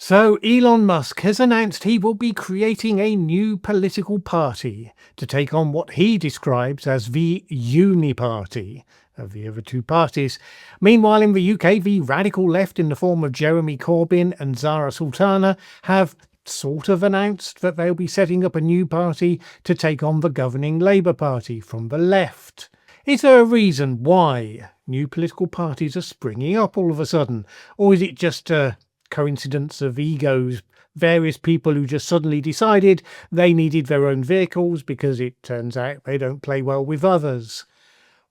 So Elon Musk has announced he will be creating a new political party to take on what he describes as the Uni-Party of the other two parties. Meanwhile, in the UK, the radical left in the form of Jeremy Corbyn and Zara Sultana have sort of announced that they'll be setting up a new party to take on the governing Labour Party from the left. Is there a reason why new political parties are springing up all of a sudden? Or is it just a coincidence of egos, various people who just suddenly decided they needed their own vehicles because it turns out they don't play well with others?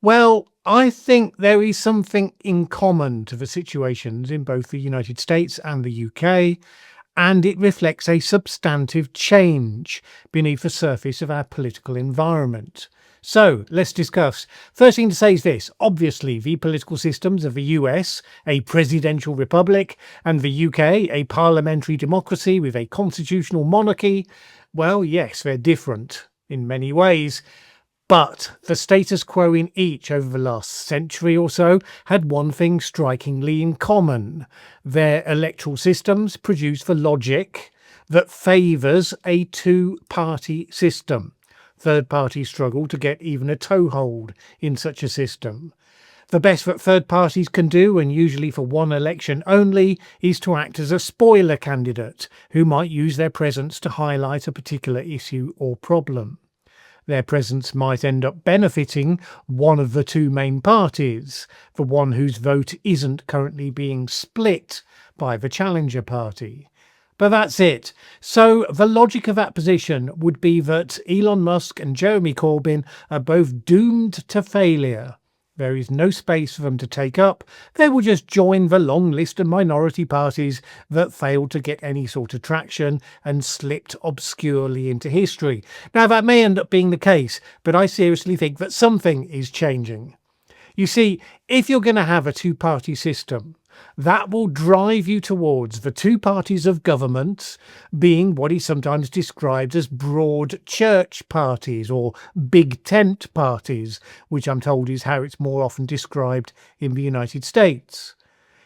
Well, I think there is something in common to the situations in both the United States and the UK, and it reflects a substantive change beneath the surface of our political environment. So let's discuss. First thing to say is this. Obviously, the political systems of the US, a presidential republic, and the UK, a parliamentary democracy with a constitutional monarchy, well, yes, they're different in many ways. But the status quo in each over the last century or so had one thing strikingly in common. Their electoral systems produce the logic that favours a two-party system. Third parties struggle to get even a toehold in such a system. The best that third parties can do, and usually for one election only, is to act as a spoiler candidate who might use their presence to highlight a particular issue or problem. Their presence might end up benefiting one of the two main parties, the one whose vote isn't currently being split by the challenger party. But that's it. So the logic of that position would be that Elon Musk and Jeremy Corbyn are both doomed to failure. There is no space for them to take up. They will just join the long list of minority parties that failed to get any sort of traction and slipped obscurely into history. Now, that may end up being the case, but I seriously think that something is changing. You see, if you're going to have a two-party system, that will drive you towards the two parties of government being what is sometimes described as broad church parties or big tent parties, which I'm told is how it's more often described in the United States.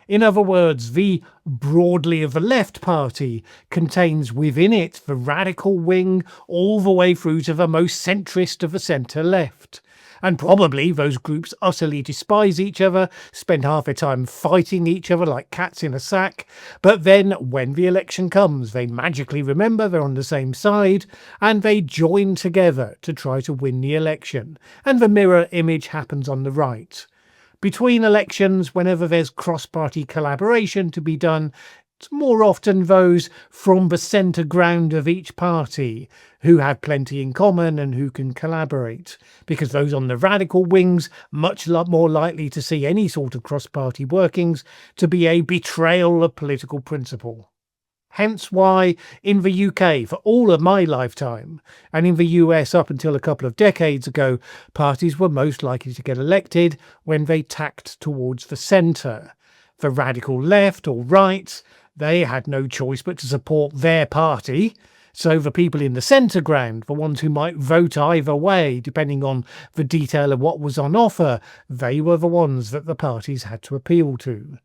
In other words, the broadly of the left party contains within it the radical wing all the way through to the most centrist of the centre left. And probably those groups utterly despise each other, spend half their time fighting each other like cats in a sack, but then when the election comes, they magically remember they're on the same side, and they join together to try to win the election, and the mirror image happens on the right. Between elections, whenever there's cross-party collaboration to be done, it's more often those from the centre ground of each party who have plenty in common and who can collaborate, because those on the radical wings much more likely to see any sort of cross-party workings to be a betrayal of political principle. Hence why in the UK, for all of my lifetime, and in the US up until a couple of decades ago, parties were most likely to get elected when they tacked towards the centre. The radical left or right, they had no choice but to support their party. So the people in the centre ground, the ones who might vote either way, depending on the detail of what was on offer, they were the ones that the parties had to appeal to.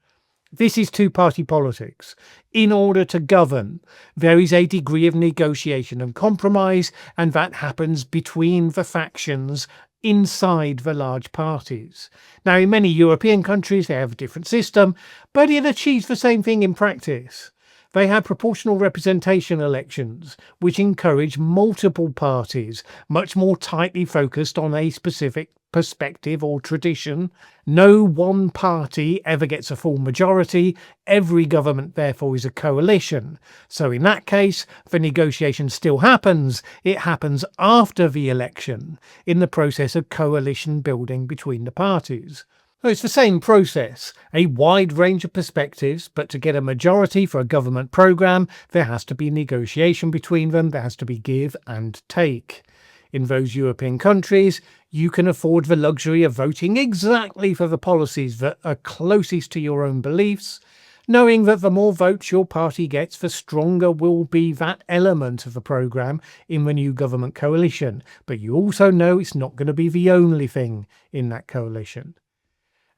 This is two-party politics. In order to govern, there is a degree of negotiation and compromise, and that happens between the factions inside the large parties. Now, in many European countries, they have a different system, but it achieves the same thing in practice. They have proportional representation elections, which encourage multiple parties, much more tightly focused on a specific perspective or tradition. No one party ever gets a full majority. Every government, therefore, is a coalition. So in that case, the negotiation still happens. It happens after the election, in the process of coalition building between the parties. So it's the same process, a wide range of perspectives, but to get a majority for a government programme, there has to be negotiation between them, there has to be give and take. In those European countries, you can afford the luxury of voting exactly for the policies that are closest to your own beliefs, knowing that the more votes your party gets, the stronger will be that element of the programme in the new government coalition. But you also know it's not going to be the only thing in that coalition.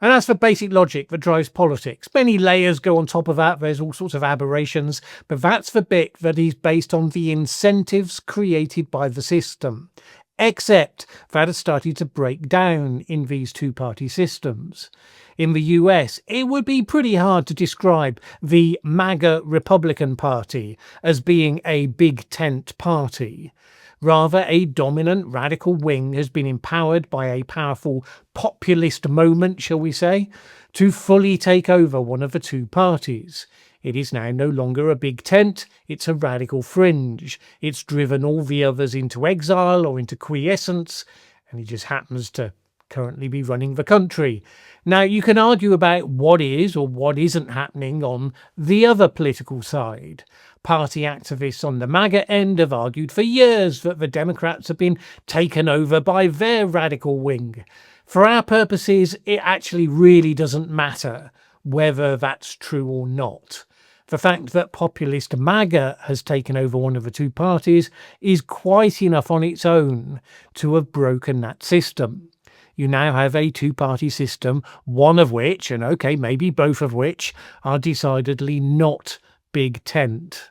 And as for basic logic that drives politics, many layers go on top of that. There's all sorts of aberrations, but that's the bit that is based on the incentives created by the system. Except that has started to break down in these two-party systems. In the US, it would be pretty hard to describe the MAGA Republican Party as being a big tent party. Rather, a dominant radical wing has been empowered by a powerful populist moment, shall we say, to fully take over one of the two parties. It is now no longer a big tent, it's a radical fringe. It's driven all the others into exile or into quiescence, and it just happens to currently be running the country. Now, you can argue about what is or what isn't happening on the other political side. Party activists on the MAGA end have argued for years that the Democrats have been taken over by their radical wing. For our purposes, it actually really doesn't matter whether that's true or not. The fact that populist MAGA has taken over one of the two parties is quite enough on its own to have broken that system. You now have a two-party system, one of which, and okay, maybe both of which, are decidedly not big tent.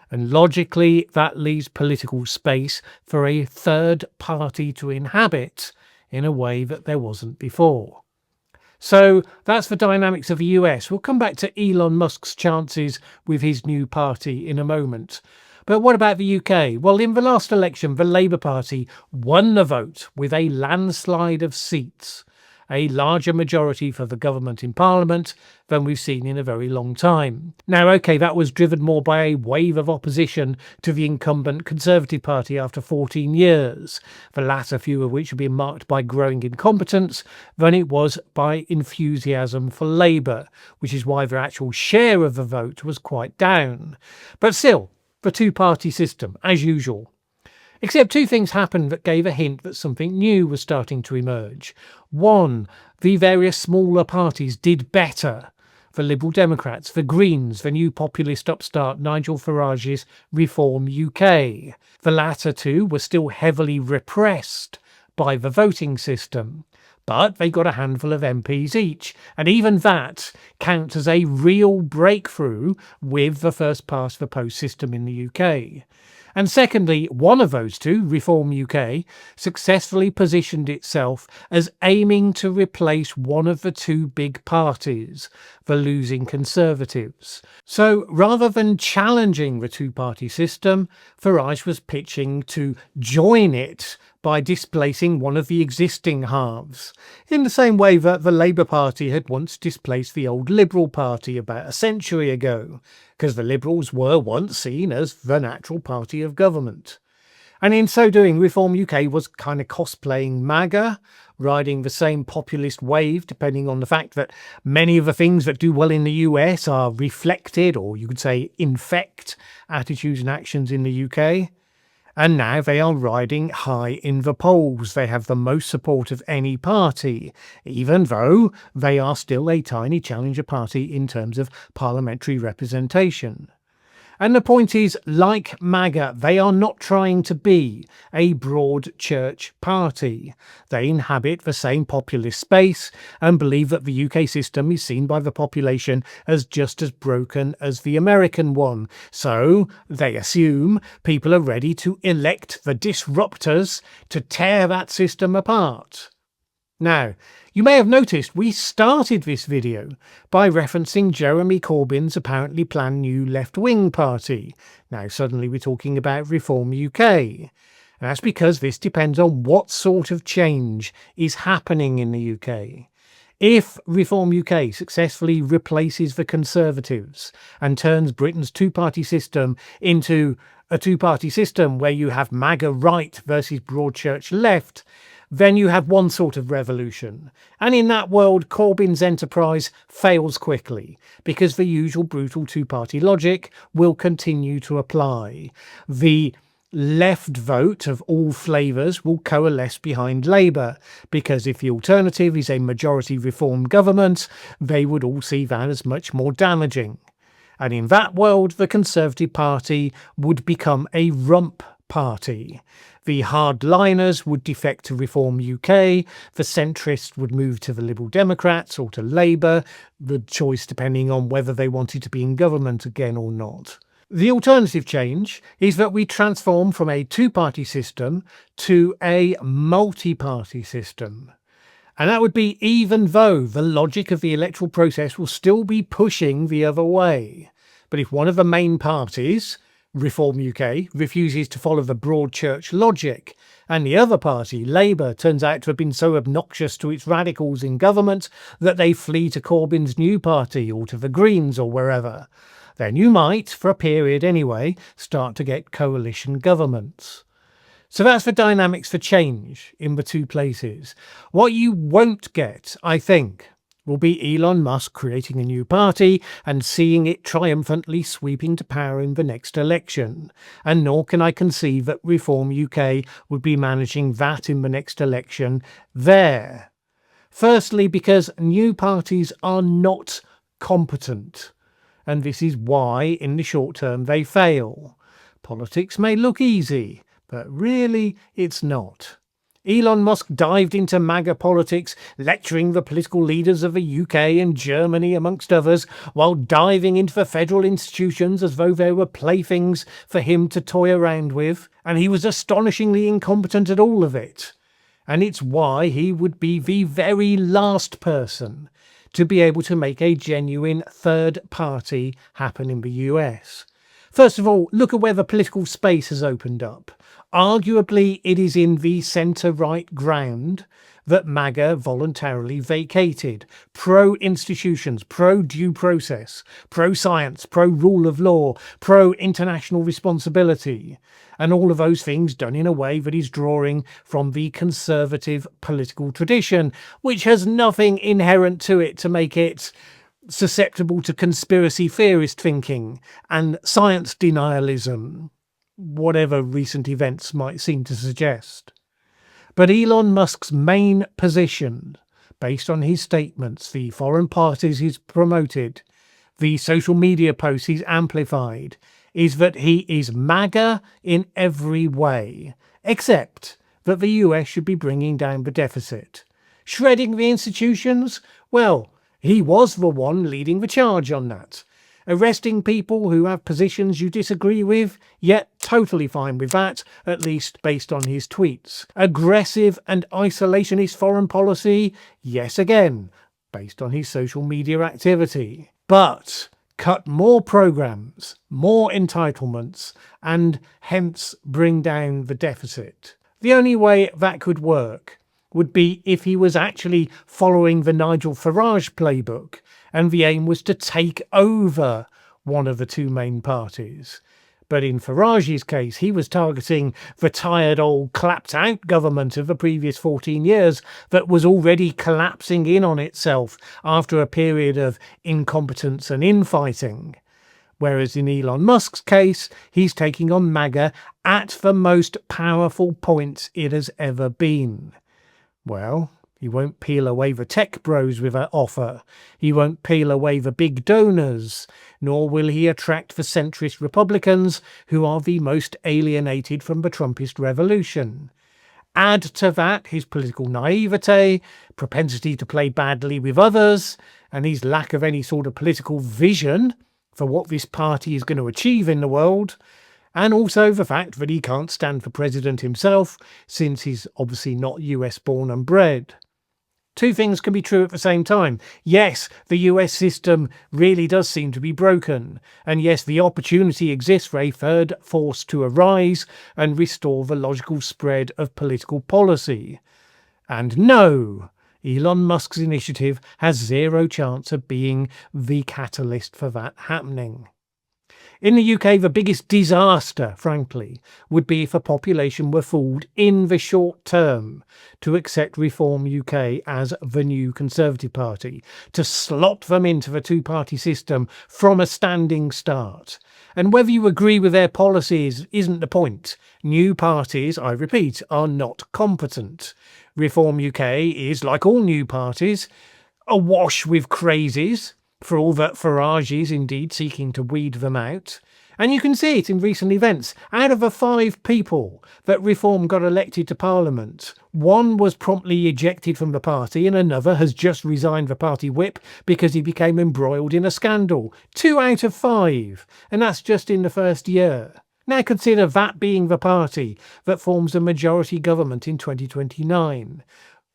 And logically, that leaves political space for a third party to inhabit in a way that there wasn't before. So that's the dynamics of the US. We'll come back to Elon Musk's chances with his new party in a moment. But what about the UK? Well, in the last election, the Labour Party won the vote with a landslide of seats, a larger majority for the government in Parliament than we've seen in a very long time. Now, okay, that was driven more by a wave of opposition to the incumbent Conservative Party after 14 years, the latter few of which have been marked by growing incompetence, than it was by enthusiasm for Labour, which is why their actual share of the vote was quite down. But still, the two-party system, as usual. Except two things happened that gave a hint that something new was starting to emerge. One, the various smaller parties did better. The Liberal Democrats, the Greens, the new populist upstart Nigel Farage's Reform UK. The latter two were still heavily repressed by the voting system. But they got a handful of MPs each, and even that counts as a real breakthrough with the first past the post system in the UK. And secondly, one of those two, Reform UK, successfully positioned itself as aiming to replace one of the two big parties, the losing Conservatives. So rather than challenging the two-party system, Farage was pitching to join it by displacing one of the existing halves, in the same way that the Labour Party had once displaced the old Liberal Party about a century ago, because the Liberals were once seen as the natural party of government. And in so doing, Reform UK was kind of cosplaying MAGA, riding the same populist wave, depending on the fact that many of the things that do well in the US are reflected, or you could say infect, attitudes and actions in the UK. And now they are riding high in the polls. They have the most support of any party, even though they are still a tiny challenger party in terms of parliamentary representation. And the point is, like MAGA, they are not trying to be a broad church party. They inhabit the same populist space and believe that the UK system is seen by the population as just as broken as the American one. So they assume people are ready to elect the disruptors to tear that system apart. Now, you may have noticed we started this video by referencing Jeremy Corbyn's apparently planned new left-wing party. Now suddenly we're talking about Reform UK. And that's because this depends on what sort of change is happening in the UK. If Reform UK successfully replaces the Conservatives and turns Britain's two-party system into a two-party system where you have MAGA right versus broad church left, then you have one sort of revolution. And in that world, Corbyn's enterprise fails quickly, because the usual brutal two-party logic will continue to apply. The left vote of all flavours will coalesce behind Labour, because if the alternative is a majority reform government, they would all see that as much more damaging. And in that world, the Conservative Party would become a rump party. The hardliners would defect to Reform UK, the centrists would move to the Liberal Democrats or to Labour, the choice depending on whether they wanted to be in government again or not. The alternative change is that we transform from a two-party system to a multi-party system. And that would be even though the logic of the electoral process will still be pushing the other way. But if one of the main parties, Reform UK, refuses to follow the broad church logic, and the other party, Labour, turns out to have been so obnoxious to its radicals in government that they flee to Corbyn's new party or to the Greens or wherever, then you might, for a period anyway, start to get coalition governments. So that's the dynamics for change in the two places. What you won't get, I think, will be Elon Musk creating a new party and seeing it triumphantly sweeping to power in the next election. And nor can I conceive that Reform UK would be managing that in the next election there. Firstly, because new parties are not competent. And this is why, in the short term, they fail. Politics may look easy, but really it's not. Elon Musk dived into MAGA politics, lecturing the political leaders of the UK and Germany, amongst others, while diving into the federal institutions as though they were playthings for him to toy around with, and he was astonishingly incompetent at all of it. And it's why he would be the very last person to be able to make a genuine third party happen in the US. First of all, look at where the political space has opened up. Arguably, it is in the centre-right ground that MAGA voluntarily vacated. Pro-institutions, pro-due process, pro-science, pro-rule of law, pro-international responsibility. And all of those things done in a way that is drawing from the conservative political tradition, which has nothing inherent to it to make it susceptible to conspiracy theorist thinking and science denialism, whatever recent events might seem to suggest. But Elon Musk's main position, based on his statements, the foreign parties he's promoted, the social media posts he's amplified, is that he is MAGA in every way, except that the US should be bringing down the deficit. Shredding the institutions? Well, he was the one leading the charge on that. Arresting people who have positions you disagree with, yet totally fine with that, at least based on his tweets. Aggressive and isolationist foreign policy, yes again, based on his social media activity. But cut more programs, more entitlements, and hence bring down the deficit. The only way that could work would be if he was actually following the Nigel Farage playbook, and the aim was to take over one of the two main parties. But in Farage's case, he was targeting the tired old clapped-out government of the previous 14 years that was already collapsing in on itself after a period of incompetence and infighting. Whereas in Elon Musk's case, he's taking on MAGA at the most powerful point it has ever been. Well, he won't peel away the tech bros with that offer. He won't peel away the big donors, nor will he attract the centrist Republicans who are the most alienated from the Trumpist revolution. Add to that his political naivete, propensity to play badly with others, and his lack of any sort of political vision for what this party is going to achieve in the world, and also the fact that he can't stand for president himself, since he's obviously not US born and bred. Two things can be true at the same time. Yes, the US system really does seem to be broken, and yes, the opportunity exists for a third force to arise and restore the logical spread of political policy. And no, Elon Musk's initiative has zero chance of being the catalyst for that happening. In the UK, the biggest disaster, frankly, would be if a population were fooled in the short term to accept Reform UK as the new Conservative Party, to slot them into the two-party system from a standing start. And whether you agree with their policies isn't the point. New parties, I repeat, are not competent. Reform UK is, like all new parties, awash with crazies, for all that Farage is indeed seeking to weed them out. And you can see it in recent events. Out of the 5 people that Reform got elected to Parliament, one was promptly ejected from the party and another has just resigned the party whip because he became embroiled in a scandal. 2 out of 5. And that's just in the first year. Now consider that being the party that forms a majority government in 2029.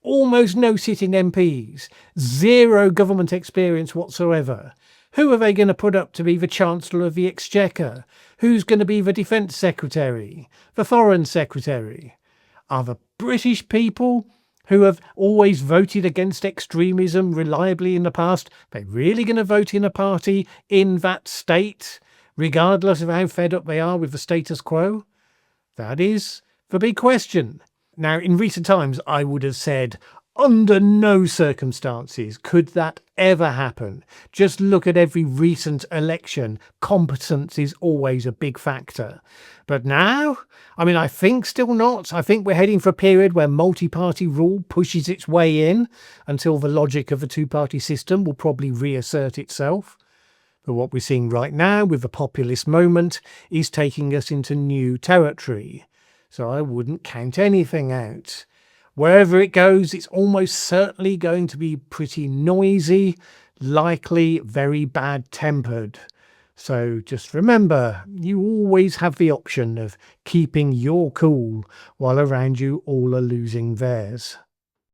Almost no sitting MPs, 0 government experience whatsoever. Who are they going to put up to be the Chancellor of the Exchequer? Who's going to be the Defence Secretary? The Foreign Secretary? Are the British people, who have always voted against extremism reliably in the past, they really going to vote in a party in that state, regardless of how fed up they are with the status quo? That is the big question. Now, in recent times, I would have said, under no circumstances could that ever happen. Just look at every recent election. Competence is always a big factor. But now, I think still not. I think we're heading for a period where multi-party rule pushes its way in until the logic of the two-party system will probably reassert itself. But what we're seeing right now with the populist moment is taking us into new territory. So I wouldn't count anything out. Wherever it goes, it's almost certainly going to be pretty noisy, likely very bad-tempered. So just remember, you always have the option of keeping your cool while around you all are losing theirs.